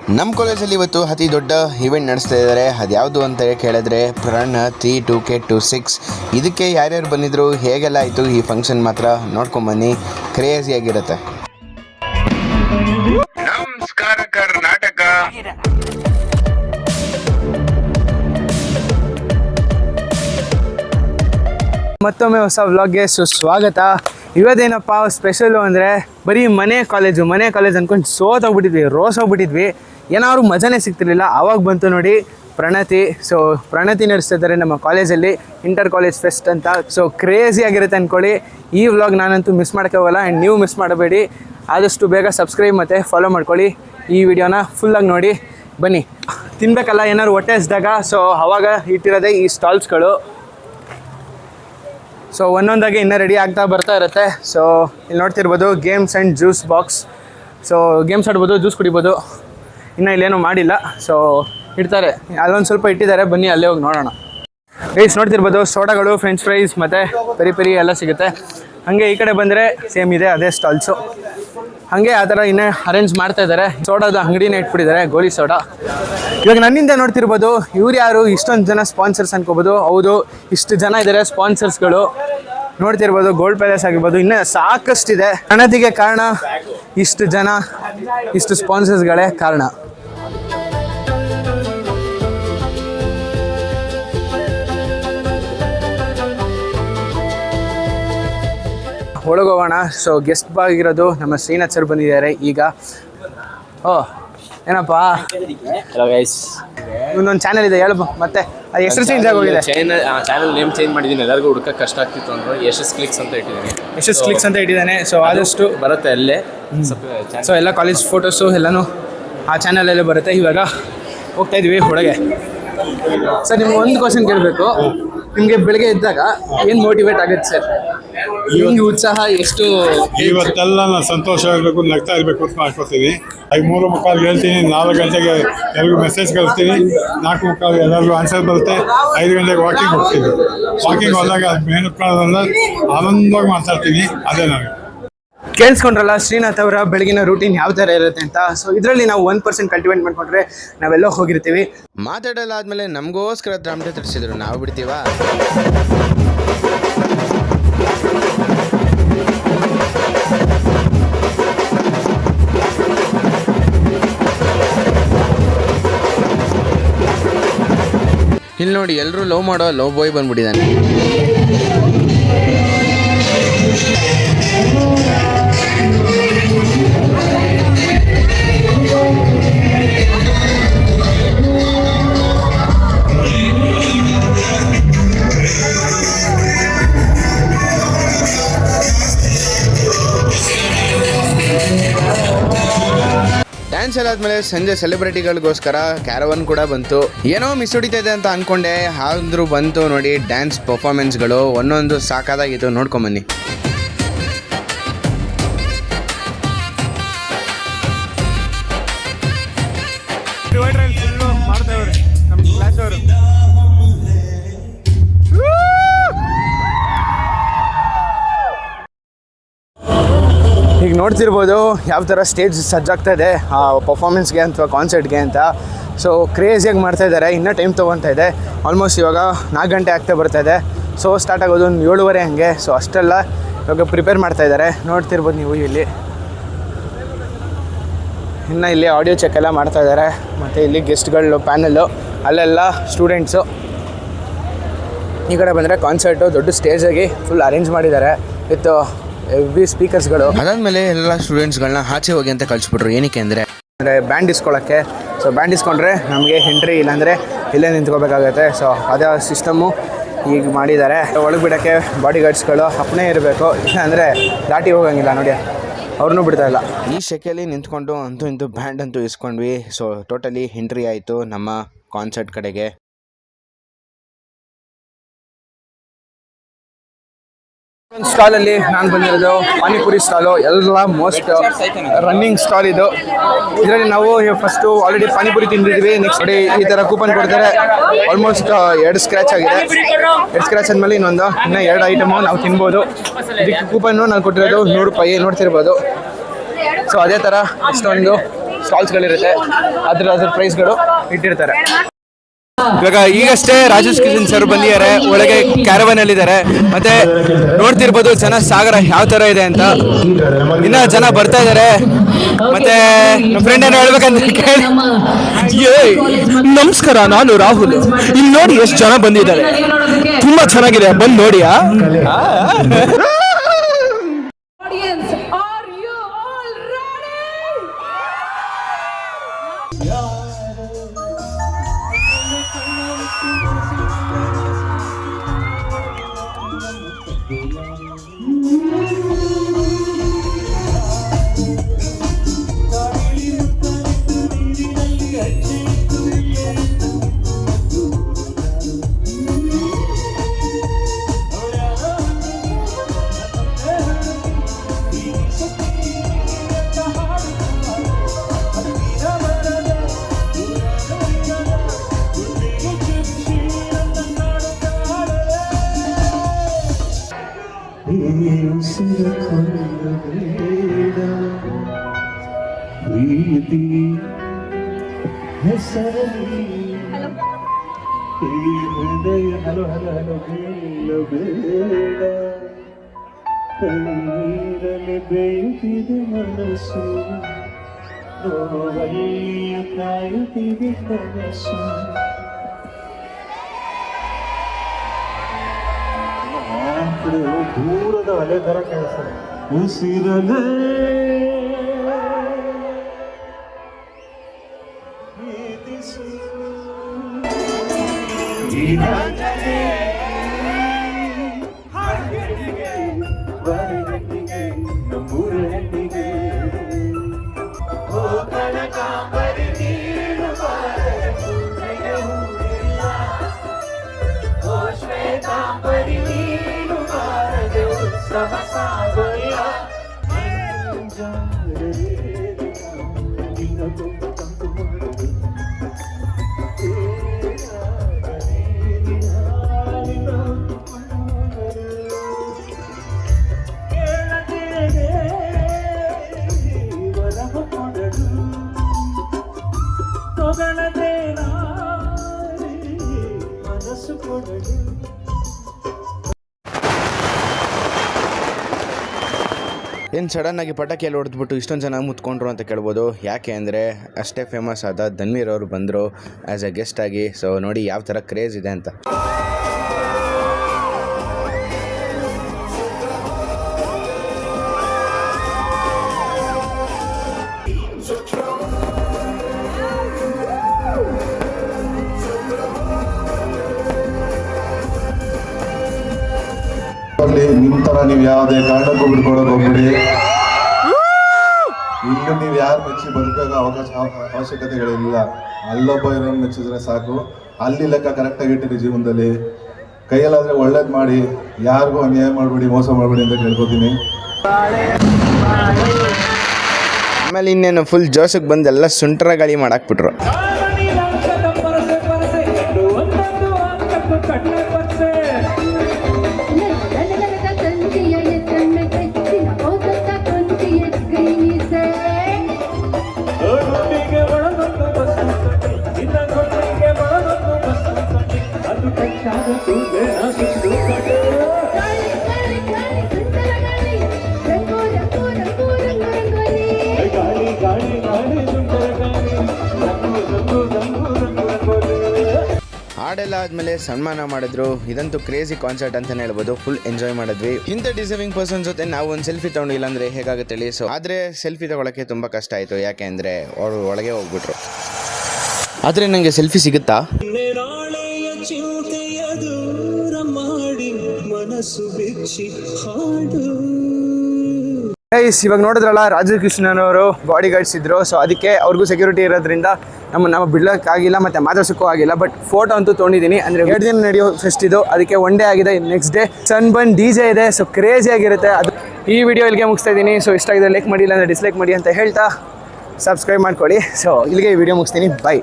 ನಮ್ಮ ಕಾಲೇಜಲ್ಲಿ ಇವತ್ತು ಅತಿ ದೊಡ್ಡ ಈವೆಂಟ್ ನಡೆಸ್ತಾ ಇದ್ದಾರೆ. ಅದ್ಯಾವುದು ಅಂತ ಕೇಳಿದ್ರೆ ಪ್ರಣ 3-2K26. ಇದಕ್ಕೆ ಯಾರ್ಯಾರು ಬಂದಿದ್ರು, ಹೇಗೆಲ್ಲ ಆಯಿತು ಈ ಫಂಕ್ಷನ್ ಮಾತ್ರ ನೋಡ್ಕೊಂಬನ್ನಿ, ಕ್ರೇಜಿಯಾಗಿರುತ್ತೆ. ನಮಸ್ಕಾರ ಕರ್ನಾಟಕ. ಮತ್ತೊಮ್ಮೆ ಹೊಸ ವ್ಲಾಗ್ಗೆ ಸುಸ್ವಾಗತ. ಇವತ್ತೇನಪ್ಪ ಸ್ಪೆಷಲು ಅಂದರೆ ಬರೀ ಮನೆ ಕಾಲೇಜ್ ಅಂದ್ಕೊಂಡು ರೋಸ್ ಹೋಗ್ಬಿಟ್ಟಿದ್ವಿ. ಏನಾದ್ರು ಮಜಾನೇ ಸಿಗ್ತಿರ್ಲಿಲ್ಲ. ಆವಾಗ ಬಂತು ನೋಡಿ ಪ್ರಣತಿ. ಸೊ ಪ್ರಣತಿ ನಡೆಸ್ತಾ ಇದ್ದಾರೆ ನಮ್ಮ ಕಾಲೇಜಲ್ಲಿ, ಇಂಟರ್ ಕಾಲೇಜ್ ಫೆಸ್ಟ್ ಅಂತ. ಸೊ ಕ್ರೇಜಿ ಆಗಿರುತ್ತೆ ಅಂದ್ಕೊಳ್ಳಿ. ಈ ವ್ಲಾಗ್ ನಾನಂತೂ ಮಿಸ್ ಮಾಡ್ಕೋವಲ್ಲ, ಆ್ಯಂಡ್ ನೀವು ಮಿಸ್ ಮಾಡಬೇಡಿ. ಆದಷ್ಟು ಬೇಗ ಸಬ್ಸ್ಕ್ರೈಬ್ ಮತ್ತು ಫಾಲೋ ಮಾಡ್ಕೊಳ್ಳಿ. ಈ ವಿಡಿಯೋನ ಫುಲ್ಲಾಗಿ ನೋಡಿ. ಬನ್ನಿ, ತಿನ್ನಬೇಕಲ್ಲ ಏನಾದ್ರು ಹೊಟ್ಟೆ ಹಸ್ದಾಗ. ಸೊ ಅವಾಗ ಇಟ್ಟಿರೋದೇ ಈ ಸ್ಟಾಲ್ಸ್ಗಳು. ಸೊ ಒಂದೊಂದಾಗಿ ಇನ್ನೂ ರೆಡಿ ಆಗ್ತಾ ಬರ್ತಾ ಇರುತ್ತೆ. ಸೊ ಇಲ್ಲಿ ನೋಡ್ತಿರ್ಬೋದು games and juice box. So games ಆಡ್ಬೋದು, ಜ್ಯೂಸ್ ಕುಡಿಬೋದು. ಇನ್ನೂ ಇಲ್ಲೇನೂ ಮಾಡಿಲ್ಲ. ಸೊ ಇಡ್ತಾರೆ, ಅಲ್ಲೊಂದು ಸ್ವಲ್ಪ ಇಟ್ಟಿದ್ದಾರೆ, ಬನ್ನಿ ಅಲ್ಲೇ ಹೋಗಿ ನೋಡೋಣ. ರೈಸ್ ನೋಡ್ತಿರ್ಬೋದು, ಸೋಡಾಗಳು, ಫ್ರೆಂಚ್ ಫ್ರೈಸ್ ಮತ್ತು ಪೆರಿ ಎಲ್ಲ ಸಿಗುತ್ತೆ. ಹಾಗೆ ಈ ಕಡೆ ಬಂದರೆ ಸೇಮ್ ಇದೆ, ಅದೇ ಸ್ಟಾಲ್ಸು. ಹಾಗೆ ಆ ಥರ ಇನ್ನೇ ಅರೇಂಜ್ ಮಾಡ್ತಾ ಇದ್ದಾರೆ. ಸೋಡಾದ ಅಂಗಡಿನೇ ಇಟ್ಬಿಟ್ಟಿದ್ದಾರೆ, ಗೋಲಿ ಸೋಡಾ. ಇವಾಗ ನನ್ನಿಂದ ನೋಡ್ತಿರ್ಬೋದು, ಇವ್ರು ಯಾರು, ಇಷ್ಟೊಂದು ಜನ ಸ್ಪಾನ್ಸರ್ಸ್ ಅನ್ಕೋಬೋದು. ಹೌದು, ಇಷ್ಟು ಜನ ಇದ್ದಾರೆ ಸ್ಪಾನ್ಸರ್ಸ್ಗಳು. ನೋಡ್ತಿರ್ಬೋದು ಗೋಲ್ಡ್ ಪ್ಯಾಲೇಸ್ ಆಗಿರ್ಬೋದು, ಇನ್ನೂ ಸಾಕಷ್ಟಿದೆ. ಪ್ರಣತಿಗೆ ಕಾರಣ ಇಷ್ಟು ಜನ, ಇಷ್ಟು ಸ್ಪಾನ್ಸರ್ಸ್ಗಳೇ ಕಾರಣ. ಒಳಗೋಗೋಣ. ಸೊ ಗೆಸ್ಟ್ ಆಗಿರೋದು ನಮ್ಮ ಶ್ರೀನಾಥ್ ಸರ್ ಬಂದಿದ್ದಾರೆ ಈಗ. ಏನಪ್ಪ, ಹಲೋ ಗೈಸ್, ಇನ್ನೊಂದು ಚಾನಲ್ ಇದೆ, ಹೇಳು ಮತ್ತೆ. ಅದು ಹೆಸರು ಚೇಂಜ್ ಆಗೋಗಿದೆ. ಚಾನಲ್ ನೇಮ್ ಚೇಂಜ್ ಮಾಡಿದ್ದೀನಿ. ಎಲ್ಲರಿಗೂ ಹುಡುಕಕ್ಕೆ ಕಷ್ಟ ಆಗ್ತಿತ್ತು ಅಂದ್ರೆ ಯಶಸ್ ಕ್ಲಿಕ್ಸ್ ಅಂತ ಇಟ್ಟಿದ್ದಾನೆ. ಸೊ ಆದಷ್ಟು ಬರುತ್ತೆ ಅಲ್ಲೇ. ಸೊ ಎಲ್ಲ ಕಾಲೇಜ್ ಫೋಟೋಸು ಎಲ್ಲನೂ ಆ ಚಾನಲಲ್ಲೇ ಬರುತ್ತೆ. ಇವಾಗ ಹೋಗ್ತಾ ಇದೀವಿ ಒಳಗೆ. ಸರ್ ನಿಮ್ಗೆ ಒಂದು ಕ್ವಶನ್ ಕೇಳಬೇಕು. ನಿಮಗೆ ಬೆಳಗ್ಗೆ ಇದ್ದಾಗ ಏನು ಮೋಟಿವೇಟ್ ಆಗುತ್ತೆ ಸರ್? ನಿಮ್ಗೆ ಉತ್ಸಾಹ ಎಷ್ಟು? ಇವತ್ತೆಲ್ಲ ನಾನು ಸಂತೋಷವಾಗಿರ್ಬೇಕು, ನಗ್ತಾ ಇರಬೇಕು ಅಂತ ಮಾಡ್ಕೊತೀನಿ. 3:15 ಹೇಳ್ತೀನಿ, 4 ಗಂಟೆಗೆ ಎಲ್ಲರಿಗೂ ಮೆಸೇಜ್ ಕಳಿಸ್ತೀನಿ, 4:15 ಎಲ್ಲರಿಗೂ ಆನ್ಸರ್ ಬರುತ್ತೆ. 5 ಗಂಟೆಗೆ ವಾಕಿಂಗ್ ಹೋಗ್ತೀನಿ. ವಾಕಿಂಗ್ ಹೋದಾಗ ಅದು ಮೆಹನತ್ಕೊಳ್ಳೋದಲ್ಲ, ಆನಂದವಾಗಿ ಮಾತಾಡ್ತೀನಿ. ಅದೇ ನನಗೆ ಕೇಳಿಸ್ಕೊಂಡ್ರಲ್ಲ ಶ್ರೀನಾಥ್ ಅವರ ಬೆಳಗಿನ ರೂಟೀನ್ ಯಾವ ಥರ ಇರುತ್ತೆ ಅಂತ. ಸೊ ಇದರಲ್ಲಿ ನಾವು 1% ಕಲ್ಟಿವೇಟ್ ಮಾಡ್ಕೊಂಡ್ರೆ ನಾವೆಲ್ಲ ಹೋಗಿರ್ತೀವಿ. ಮಾತಾಡಲಾದ್ಮೇಲೆ ನಮಗೋಸ್ಕರ ದ್ರಾಮಟೆ ತರಿಸಿದ್ರು, ನಾವು ಬಿಡ್ತೀವಾ? ಇಲ್ಲಿ ನೋಡಿ, ಎಲ್ಲರೂ ಲವ್ ಮಾಡೋ ಲವ್ ಬಾಯ್ ಬಂದ್ಬಿಟ್ಟಿದ್ದಾನೆ. ಡ್ಯಾನ್ಸ್ ಎಲ್ಲ ಆದಮೇಲೆ ಸಂಜೆ ಸೆಲೆಬ್ರಿಟಿಗಳಿಗೋಸ್ಕರ ಕ್ಯಾರವನ್ ಕೂಡ ಬಂತು. ಏನೋ ಮಿಸ್ ಹೊಡಿತಾ ಇದೆ ಅಂತ ಅಂದ್ಕೊಂಡೆ, ಆದರೂ ಬಂತು ನೋಡಿ ಡ್ಯಾನ್ಸ್ ಪರ್ಫಾರ್ಮೆನ್ಸ್ಗಳು. ಒಂದೊಂದು ಸಾಕಾದಾಗಿತ್ತು, ನೋಡ್ಕೊಂಬನ್ನಿ. ಈಗ ನೋಡ್ತಿರ್ಬೋದು ಯಾವ ಥರ ಸ್ಟೇಜ್ ಸಜ್ಜಾಗ್ತಾ ಇದೆ ಆ ಪರ್ಫಾರ್ಮೆನ್ಸ್ಗೆ ಅಥವಾ ಕಾನ್ಸರ್ಟ್ಗೆ ಅಂತ. ಸೊ ಕ್ರೇಜಿಯಾಗಿ ಮಾಡ್ತಾಯಿದ್ದಾರೆ. ಇನ್ನೂ ಟೈಮ್ ತೊಗೊತಾ ಇದೆ. ಆಲ್ಮೋಸ್ಟ್ ಇವಾಗ 4 ಗಂಟೆ ಆಗ್ತಾ ಬರ್ತಾ ಇದೆ. ಸೊ ಸ್ಟಾರ್ಟ್ ಆಗೋದು ಒಂದು 7:15 ಹಾಗೆ. ಸೊ ಅಷ್ಟೆಲ್ಲ ಇವಾಗ ಪ್ರಿಪೇರ್ ಮಾಡ್ತಾಯಿದ್ದಾರೆ, ನೋಡ್ತಿರ್ಬೋದು ನೀವು ಇಲ್ಲಿ. ಇನ್ನು ಇಲ್ಲಿ ಆಡಿಯೋ ಚೆಕ್ ಎಲ್ಲ ಮಾಡ್ತಾಯಿದ್ದಾರೆ. ಮತ್ತು ಇಲ್ಲಿ ಗೆಸ್ಟ್ಗಳು ಪ್ಯಾನಲ್ಲು, ಅಲ್ಲೆಲ್ಲ ಸ್ಟೂಡೆಂಟ್ಸು. ಈ ಕಡೆ ಬಂದರೆ ಕಾನ್ಸರ್ಟು ದೊಡ್ಡ ಸ್ಟೇಜಾಗಿ ಫುಲ್ ಅರೇಂಜ್ ಮಾಡಿದ್ದಾರೆ ವಿತ್ ಹೆವಿ ಸ್ಪೀಕರ್ಸ್ಗಳು. ಅದಾದಮೇಲೆ ಎಲ್ಲ ಸ್ಟೂಡೆಂಟ್ಸ್ಗಳನ್ನ ಆಚೆ ಹೋಗಿ ಅಂತ ಕಳಿಸ್ಬಿಟ್ರು. ಏನಕ್ಕೆ ಅಂದರೆ ಬ್ಯಾಂಡ್ ಇಸ್ಕೊಳ್ಳೋಕ್ಕೆ. ಸೊ ಬ್ಯಾಂಡ್ ಇಸ್ಕೊಂಡ್ರೆ ನಮಗೆ ಎಂಟ್ರಿ, ಇಲ್ಲಾಂದರೆ ಇಲ್ಲೇ ನಿಂತ್ಕೋಬೇಕಾಗತ್ತೆ. ಸೊ ಅದೇ ಸಿಸ್ಟಮ್ಮು ಈಗ ಮಾಡಿದ್ದಾರೆ. ಒಳಗೆ ಬಿಡೋಕ್ಕೆ ಬಾಡಿ ಗಾರ್ಡ್ಸ್ಗಳು ಅಪ್ಪನೇ ಇರಬೇಕು, ಇಲ್ಲಾಂದರೆ ದಾಟಿ ಹೋಗೋಂಗಿಲ್ಲ ನೋಡಿ, ಅವ್ರನ್ನೂ ಬಿಡ್ತಾಯಿಲ್ಲ. ಈ ಶೆಕೆಯಲ್ಲಿ ನಿಂತ್ಕೊಂಡು ಅಂತೂ ಇಂತೂ ಬ್ಯಾಂಡ್ ಅಂತೂ ಇಸ್ಕೊಂಡ್ವಿ. ಸೊ ಟೋಟಲಿ ಎಂಟ್ರಿ ಆಯಿತು ನಮ್ಮ ಕಾನ್ಸರ್ಟ್ ಕಡೆಗೆ. ಸ್ಟಾಲಲ್ಲಿ ನಾನು ಬಂದಿರೋದು ಪಾನಿಪುರಿ ಸ್ಟಾಲು. ಎಲ್ಲ ಮೋಸ್ಟ್ ರನ್ನಿಂಗ್ ಸ್ಟಾಲ್ ಇದು. ಇದರಲ್ಲಿ ನಾವು ಫಸ್ಟು ಆಲ್ರೆಡಿ ಪಾನಿಪುರಿ ತಿಂದಿದ್ದೀವಿ. ನೆಕ್ಸ್ಟ್ ನೋಡಿ ಈ ಥರ ಕೂಪನ್ ಕೊಡ್ತಾರೆ. ಆಲ್ಮೋಸ್ಟ್ 2 ಸ್ಕ್ರ್ಯಾಚ್ ಆಗಿದೆ. 2 ಸ್ಕ್ರ್ಯಾಚ್ ಆದಮೇಲೆ ಇನ್ನೂ 2 ಐಟಮು ನಾವು ತಿನ್ಬೋದು. ಇದಕ್ಕೆ ಕೂಪನ್ನು ನಾನು ಕೊಟ್ಟಿರೋದು 100 ರೂಪಾಯಿ, ನೋಡ್ತಿರ್ಬೋದು. ಸೊ ಅದೇ ಥರ ಇಷ್ಟೊಂದು ಸ್ಟಾಲ್ಸ್ಗಳಿರುತ್ತೆ, ಅದ್ರ ಪ್ರೈಸ್ಗಳು ಇಟ್ಟಿರ್ತಾರೆ. ಇವಾಗ ಈಗಷ್ಟೇ ರಾಜೇಶ್ ಕಿಶನ್ ಸರ್ ಬಂದಿದ್ದಾರೆ, ಒಳಗೆ ಕ್ಯಾರವನ್ ಅಲ್ಲಿ ಇದ್ದಾರೆ. ಮತ್ತೆ ನೋಡ್ತಿರ್ಬೋದು ಜನ ಸಾಗರ ಯಾವ ತರ ಇದೆ ಅಂತ. ಇನ್ನ ಜನ ಬರ್ತಾ ಇದ್ದಾರೆ. ಮತ್ತೆ ನಮ್ಮ ಫ್ರೆಂಡ್ ಏನೋ ಹೇಳ್ಬೇಕಂತ ಕೇಳಿ, ನಮಸ್ಕಾರ, ನಾನು ರಾಹುಲ್. ಇಲ್ಲಿ ನೋಡಿ ಎಷ್ಟು ಜನ ಬಂದಿದ್ದಾರೆ, ತುಂಬಾ ಚೆನ್ನಾಗಿದೆ, ಬಂದು ನೋಡಿ. ಕಣ್ಣೀರಲಿ ಬೇಯುತ್ತಿದೆ ಮನಸ್ಸು, ನೋವಲ್ಲಿ ಕಾಯುತ್ತಿದೆ ಕನಸು. ದೂರದ ಅಲೆ ತರ ಕೇಳಿಸ್ತಾರೆ. ಉಸಿರಲೇ ಪ್ರೀತಿಸು, ನಮ್ಮೂರ ಹೆಣ್ಣಿಗೆ ಕನಕಾಂಬರಿ ನೀನು ಶ್ವೇತಾಂಬರಿ ನೀನು ಬಾರದೆ ಉತ್ಸವ ಸಾಗರ ತಂಪು ಮಾಡುದು ಮನಸ್ಸು ಕೊಡಲು. ಏನು ಸಡನ್ನಾಗಿ ಪಟಾಕಿಯಲ್ಲಿ ಹೊಡೆದ್ಬಿಟ್ಟು ಇಷ್ಟೊಂದು ಜನ ಮುತ್ಕೊಂಡ್ರು ಅಂತ ಕೇಳ್ಬೋದು. ಯಾಕೆ ಅಂದರೆ ಅಷ್ಟೇ ಫೇಮಸ್ ಆದ ಧನ್ವೀರ್ ಅವರು ಬಂದರು ಆ್ಯಸ್ ಎ ಗೆಸ್ಟ್ ಆಗಿ. ಸೊ ನೋಡಿ ಯಾವ ಥರ ಕ್ರೇಜ್ ಇದೆ ಅಂತ. ನಿಮ್ಮ ಥರ ನೀವು ಯಾವುದೇ ಕಾರಣಕ್ಕೂ ಬಿಡ್ಕೊಳಕ್ ಹೋಗ್ಬಿಡಿ. ಇನ್ನು ನೀವು ಯಾರು ಮೆಚ್ಚಿ ಬದುಕಾಗ ಅವಶ್ಯಕತೆಗಳಿಲ್ಲ. ಅಲ್ಲೊಬ್ಬ ಇರೋನು ಮೆಚ್ಚಿದ್ರೆ ಸಾಕು. ಅಲ್ಲಿ ಲೆಕ್ಕ ಕರೆಕ್ಟಾಗಿ ಇಟ್ಟಿರಿ ಜೀವನದಲ್ಲಿ. ಕೈಯಲ್ಲಾದರೆ ಒಳ್ಳೇದು ಮಾಡಿ, ಯಾರಿಗೂ ಅನ್ಯಾಯ ಮಾಡಬೇಡಿ, ಮೋಸ ಮಾಡಬೇಡಿ ಅಂತ ಕೇಳ್ಕೊತೀನಿ. ಆಮೇಲೆ ಇನ್ನೇನು ಫುಲ್ ಜೋಶಕ್ಕೆ ಬಂದು ಎಲ್ಲ ಸುಂಟರ ಗಾಳಿ ಮಾಡಾಕ್ಬಿಟ್ರು. ಹಾಡೆಲ್ಲ ಆದಮೇಲೆ ಸನ್ಮಾನ ಮಾಡಿದ್ರು. ಇದಂತೂ ಕ್ರೇಜಿ ಕಾನ್ಸರ್ಟ್ ಅಂತಲೇ ಹೇಳ್ಬೋದು. ಫುಲ್ ಎಂಜಾಯ್ ಮಾಡಿದ್ವಿ. ಇಂಥ ಡಿಸರ್ವಿಂಗ್ ಪರ್ಸನ್ ಜೊತೆ ನಾವು ಒಂದು ಸೆಲ್ಫಿ ತೊಗೊಂಡು ಇಲ್ಲಾಂದರೆ ಹೇಗಾಗುತ್ತೆ ಹೇಳಿ. ಸೊ ಆದರೆ ಸೆಲ್ಫಿ ತೊಗೊಳಕ್ಕೆ ತುಂಬ ಕಷ್ಟ ಆಯಿತು. ಯಾಕೆ ಅಂದರೆ ಅವರು ಒಳಗೆ ಹೋಗ್ಬಿಟ್ರು. ಆದರೆ ನನಗೆ ಸೆಲ್ಫಿ ಸಿಗುತ್ತಾ? ಇವಾಗ ನೋಡಿದ್ರಲ್ಲ, ರಾಜೇಶ್ ಕಿಶನ್ ಅವರು ಬಾಡಿ ಗಾರ್ಡ್ಸ್ ಇದ್ರು. ಸೊ ಅದಕ್ಕೆ ಅವ್ರಿಗೂ ಸೆಕ್ಯೂರಿಟಿ ಇರೋದ್ರಿಂದ ನಮ್ಮ ಬಿಡ್ಲಕ್ಕಾಗಿಲ್ಲ ಮತ್ತು ಮಾತಾಡ್ಸೋಕ್ಕೂ ಆಗಿಲ್ಲ. ಬಟ್ ಫೋಟೋ ಅಂತೂ ತೊಗೊಂಡಿದ್ದೀನಿ. ಅಂದರೆ 2 ದಿನ ನಡೆಯೋ ಫೆಸ್ಟ್ ಇದು. ಅದಕ್ಕೆ 1 ಡೇ ಆಗಿದೆ. ನೆಕ್ಸ್ಟ್ ಡೇ ಸನ್ಬರ್ನ್ DJ ಇದೆ. ಸೊ ಕ್ರೇಜಿ ಆಗಿರುತ್ತೆ ಅದು. ಈ ವಿಡಿಯೋ ಇಲ್ಲಿಗೆ ಮುಗಿಸ್ತಾ ಇದ್ದೀನಿ. ಸೊ ಇಷ್ಟ ಆಗಿದೆ ಲೈಕ್ ಮಾಡಿ, ಇಲ್ಲಾಂದರೆ ಡಿಸ್ಲೈಕ್ ಮಾಡಿ ಅಂತ ಹೇಳ್ತಾ ಸಬ್ಸ್ಕ್ರೈಬ್ ಮಾಡ್ಕೊಳ್ಳಿ. ಸೊ ಇಲ್ಲಿಗೆ ಈ ವಿಡಿಯೋ ಮುಗಿಸ್ತೀನಿ. ಬೈ.